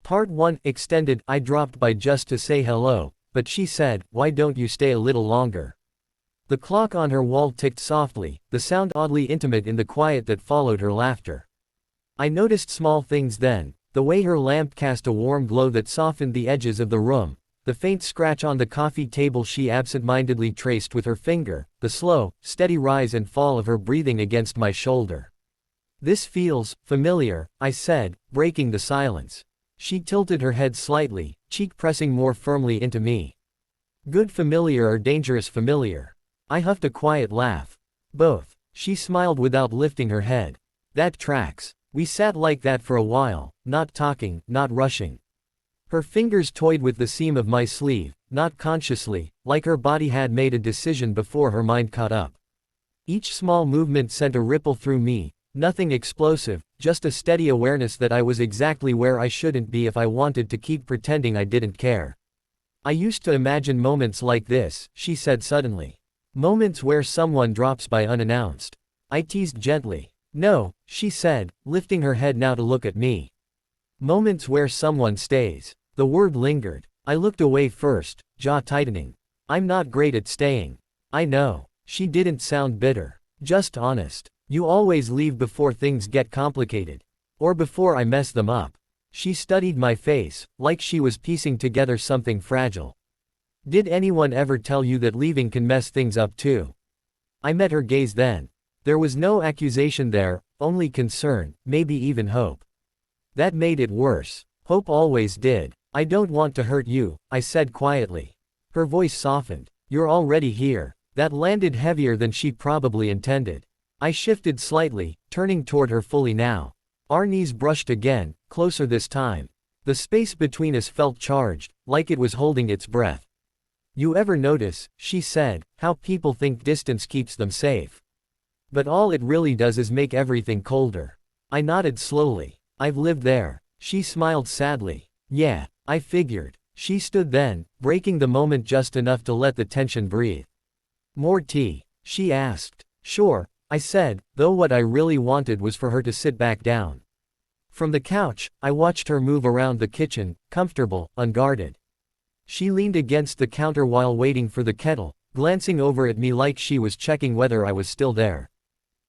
Part 1 extended. I dropped by just to say hello, but she said, "Why don't you stay a little longer?" The clock on her wall ticked softly, the sound oddly intimate in the quiet that followed her laughter. I noticed small things then, the way her lamp cast a warm glow that softened the edges of the room, the faint scratch on the coffee table she absent-mindedly traced with her finger, the slow, steady rise and fall of her breathing against my shoulder. "This feels familiar," I said, breaking the silence. She tilted her head slightly, cheek pressing more firmly into me. "Good familiar or dangerous familiar?" I huffed a quiet laugh. "Both." She smiled without lifting her head. "That tracks." We sat like that for a while, not talking, not rushing. Her fingers toyed with the seam of my sleeve, not consciously, like her body had made a decision before her mind caught up. Each small movement sent a ripple through me, nothing explosive, just a steady awareness that I was exactly where I shouldn't be if I wanted to keep pretending I didn't care. "I used to imagine moments like this," she said suddenly. "Moments where someone drops by unannounced." I teased gently. "No," she said, lifting her head now to look at me. "Moments where someone stays." The word lingered. I looked away first, jaw tightening. "I'm not great at staying." "I know." She didn't sound bitter. Just honest. "You always leave before things get complicated. Or before I mess them up." She studied my face, like she was piecing together something fragile. "Did anyone ever tell you that leaving can mess things up too?" I met her gaze then. There was no accusation there, only concern, maybe even hope. That made it worse. Hope always did. "I don't want to hurt you," I said quietly. Her voice softened. "You're already here." That landed heavier than she probably intended. I shifted slightly, turning toward her fully now. Our knees brushed again, closer this time. The space between us felt charged, like it was holding its breath. "You ever notice," she said, "how people think distance keeps them safe? But all it really does is make everything colder." I nodded slowly. "I've lived there." She smiled sadly. "Yeah, I figured." She stood then, breaking the moment just enough to let the tension breathe. "More tea?" she asked. "Sure," I said, though what I really wanted was for her to sit back down. From the couch, I watched her move around the kitchen, comfortable, unguarded. She leaned against the counter while waiting for the kettle, glancing over at me like she was checking whether I was still there.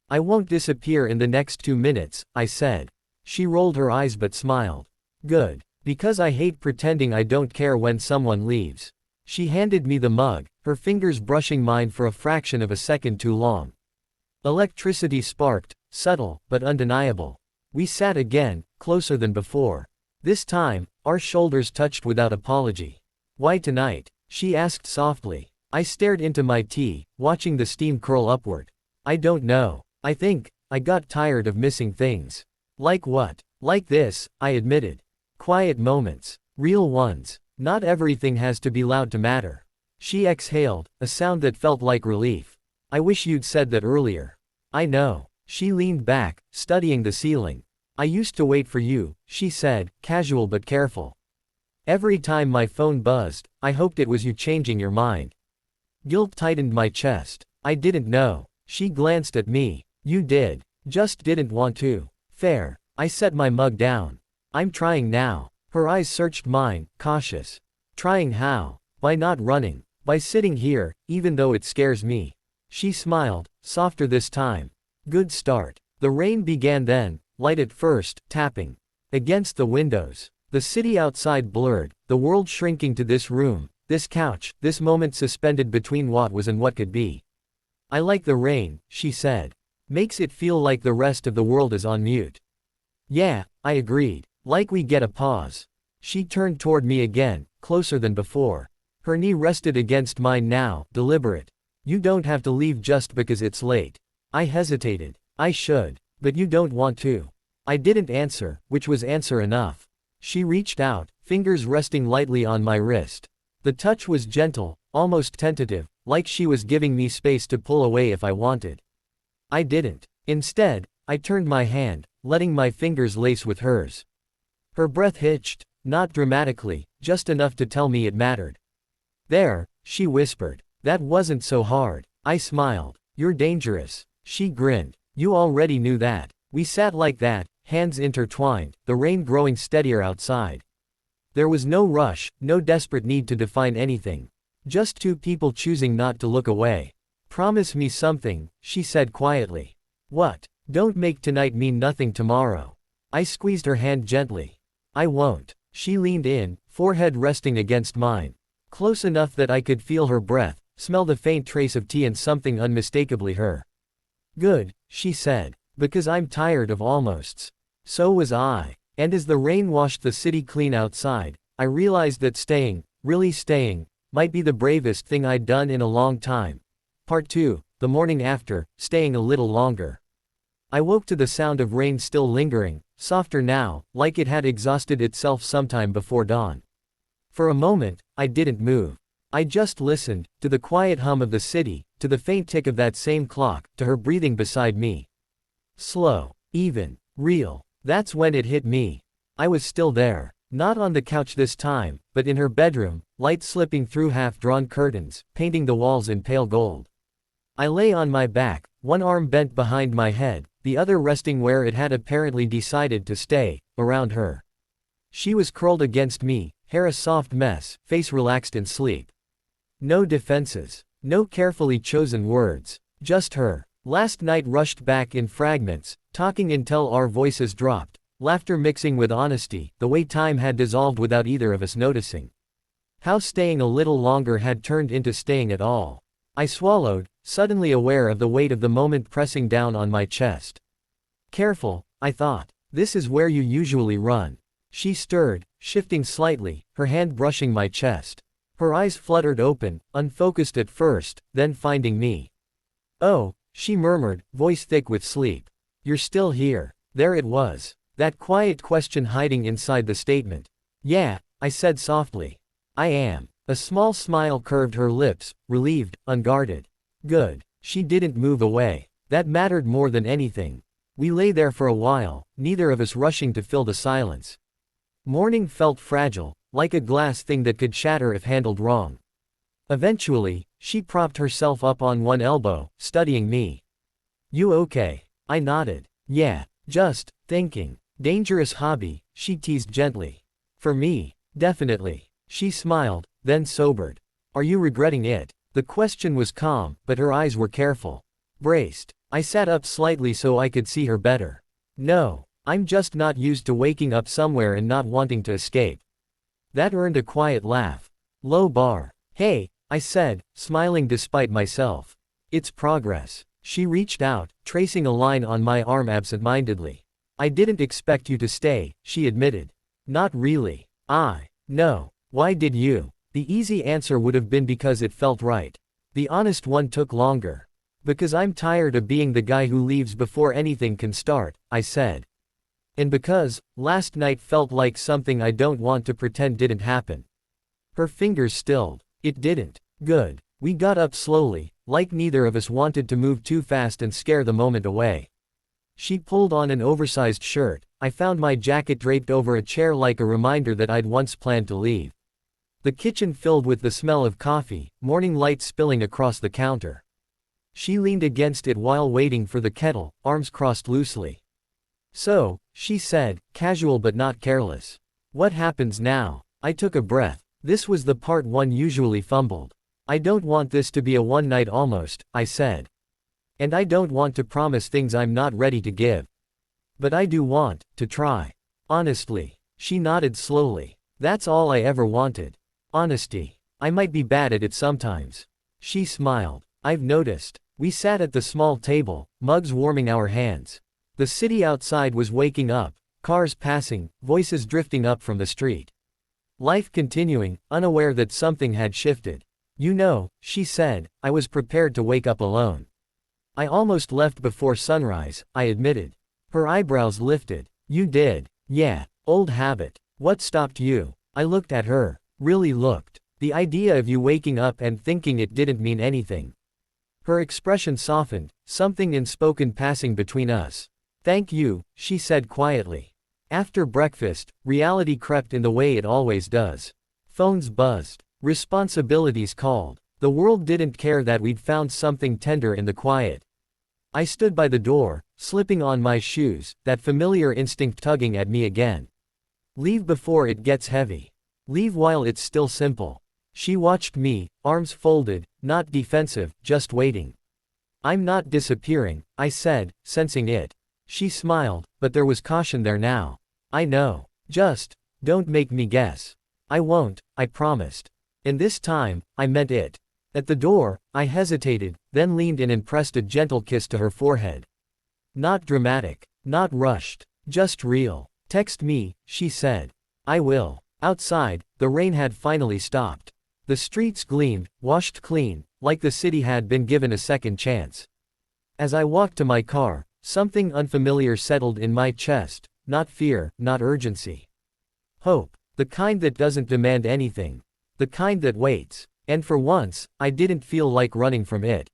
"I won't disappear in the next 2 minutes," I said. She rolled her eyes but smiled. "Good. Because I hate pretending I don't care when someone leaves." She handed me the mug, her fingers brushing mine for a fraction of a second too long. Electricity sparked, subtle, but undeniable. We sat again, closer than before. This time, our shoulders touched without apology. "Why tonight?" she asked softly. I stared into my tea, watching the steam curl upward. "I don't know. I think I got tired of missing things." "Like what?" "Like this," I admitted. "Quiet moments. Real ones. Not everything has to be loud to matter." She exhaled, a sound that felt like relief. "I wish you'd said that earlier." "I know." She leaned back, studying the ceiling. "I used to wait for you," she said, casual but careful. "Every time my phone buzzed, I hoped it was you changing your mind." Guilt tightened my chest. "I didn't know." She glanced at me. "You did. Just didn't want to." "Fair." I set my mug down. "I'm trying now." Her eyes searched mine, cautious. "Trying how?" "By not running. By sitting here, even though it scares me." She smiled, softer this time. "Good start." The rain began then, light at first, tapping against the windows. The city outside blurred, the world shrinking to this room, this couch, this moment suspended between what was and what could be. "I like the rain," she said. "Makes it feel like the rest of the world is on mute." "Yeah," I agreed. "Like we get a pause." She turned toward me again, closer than before. Her knee rested against mine now, deliberate. "You don't have to leave just because it's late." I hesitated. "I should. But you don't want to." I didn't answer, which was answer enough. She reached out, fingers resting lightly on my wrist. The touch was gentle, almost tentative, like she was giving me space to pull away if I wanted. I didn't. Instead, I turned my hand, letting my fingers lace with hers. Her breath hitched, not dramatically, just enough to tell me it mattered. "There," she whispered. "That wasn't so hard." I smiled. "You're dangerous." She grinned. "You already knew that." We sat like that, hands intertwined, the rain growing steadier outside. There was no rush, no desperate need to define anything. Just two people choosing not to look away. Promise me something, she said quietly. What? Don't make tonight mean nothing tomorrow. I squeezed her hand gently. I won't. She leaned in, forehead resting against mine. Close enough that I could feel her breath, smell the faint trace of tea and something unmistakably her. Good, she said. Because I'm tired of almosts. So was I. And as the rain washed the city clean outside, I realized that staying, really staying, might be the bravest thing I'd done in a long time. Part 2, the morning after, staying a little longer. I woke to the sound of rain still lingering, softer now, like it had exhausted itself sometime before dawn. For a moment, I didn't move. I just listened, to the quiet hum of the city, to the faint tick of that same clock, to her breathing beside me. Slow, even, real. That's when it hit me. I was still there. Not on the couch this time, but in her bedroom, light slipping through half-drawn curtains, painting the walls in pale gold. I lay on my back, one arm bent behind my head, the other resting where it had apparently decided to stay, around her. She was curled against me, hair a soft mess, face relaxed in sleep. No defenses. No carefully chosen words. Just her. Last night rushed back in fragments, talking until our voices dropped, laughter mixing with honesty, the way time had dissolved without either of us noticing. How staying a little longer had turned into staying at all. I swallowed, suddenly aware of the weight of the moment pressing down on my chest. Careful, I thought. This is where you usually run. She stirred, shifting slightly, her hand brushing my chest. Her eyes fluttered open, unfocused at first, then finding me. Oh, she murmured, voice thick with sleep. You're still here. There it was. That quiet question hiding inside the statement. Yeah, I said softly. I am. A small smile curved her lips, relieved, unguarded. Good. She didn't move away. That mattered more than anything. We lay there for a while, neither of us rushing to fill the silence. Morning felt fragile, like a glass thing that could shatter if handled wrong. Eventually, she propped herself up on one elbow, studying me. You okay? I nodded. Yeah, just thinking. Dangerous hobby, she teased gently. For me, definitely. She smiled, then sobered. Are you regretting it? The question was calm, but her eyes were careful. Braced. I sat up slightly so I could see her better. No, I'm just not used to waking up somewhere and not wanting to escape. That earned a quiet laugh. Low bar. Hey, I said, smiling despite myself. It's progress. She reached out, tracing a line on my arm absent-mindedly. I didn't expect you to stay, she admitted. Not really. No. Why did you? The easy answer would have been because it felt right. The honest one took longer. Because I'm tired of being the guy who leaves before anything can start, I said. And because, last night felt like something I don't want to pretend didn't happen. Her fingers stilled. It didn't. Good. We got up slowly, like neither of us wanted to move too fast and scare the moment away. She pulled on an oversized shirt. I found my jacket draped over a chair like a reminder that I'd once planned to leave. The kitchen filled with the smell of coffee, morning light spilling across the counter. She leaned against it while waiting for the kettle, arms crossed loosely. So, she said, casual but not careless. What happens now? I took a breath. This was the part one usually fumbled. I don't want this to be a one night almost, I said. And I don't want to promise things I'm not ready to give. But I do want to try. Honestly. She nodded slowly. That's all I ever wanted. Honesty. I might be bad at it sometimes. She smiled. I've noticed. We sat at the small table, mugs warming our hands. The city outside was waking up, cars passing, voices drifting up from the street. Life continuing, unaware that something had shifted. You know, she said, I was prepared to wake up alone. I almost left before sunrise, I admitted. Her eyebrows lifted. You did. Yeah, old habit. What stopped you? I looked at her. Really looked. The idea of you waking up and thinking it didn't mean anything. Her expression softened, something unspoken passing between us. Thank you, she said quietly. After breakfast, reality crept in the way it always does. Phones buzzed. Responsibilities called. The world didn't care that we'd found something tender in the quiet. I stood by the door, slipping on my shoes, that familiar instinct tugging at me again. Leave before it gets heavy. Leave while it's still simple. She watched me, arms folded, not defensive, just waiting. I'm not disappearing, I said, sensing it. She smiled, but there was caution there now. I know. Just, don't make me guess. I won't, I promised. And this time, I meant it. At the door, I hesitated, then leaned in and pressed a gentle kiss to her forehead. Not dramatic, not rushed, just real. Text me, she said. I will. Outside, the rain had finally stopped. The streets gleamed, washed clean, like the city had been given a second chance. As I walked to my car, something unfamiliar settled in my chest, not fear, not urgency. Hope. The kind that doesn't demand anything. The kind that waits. And for once, I didn't feel like running from it.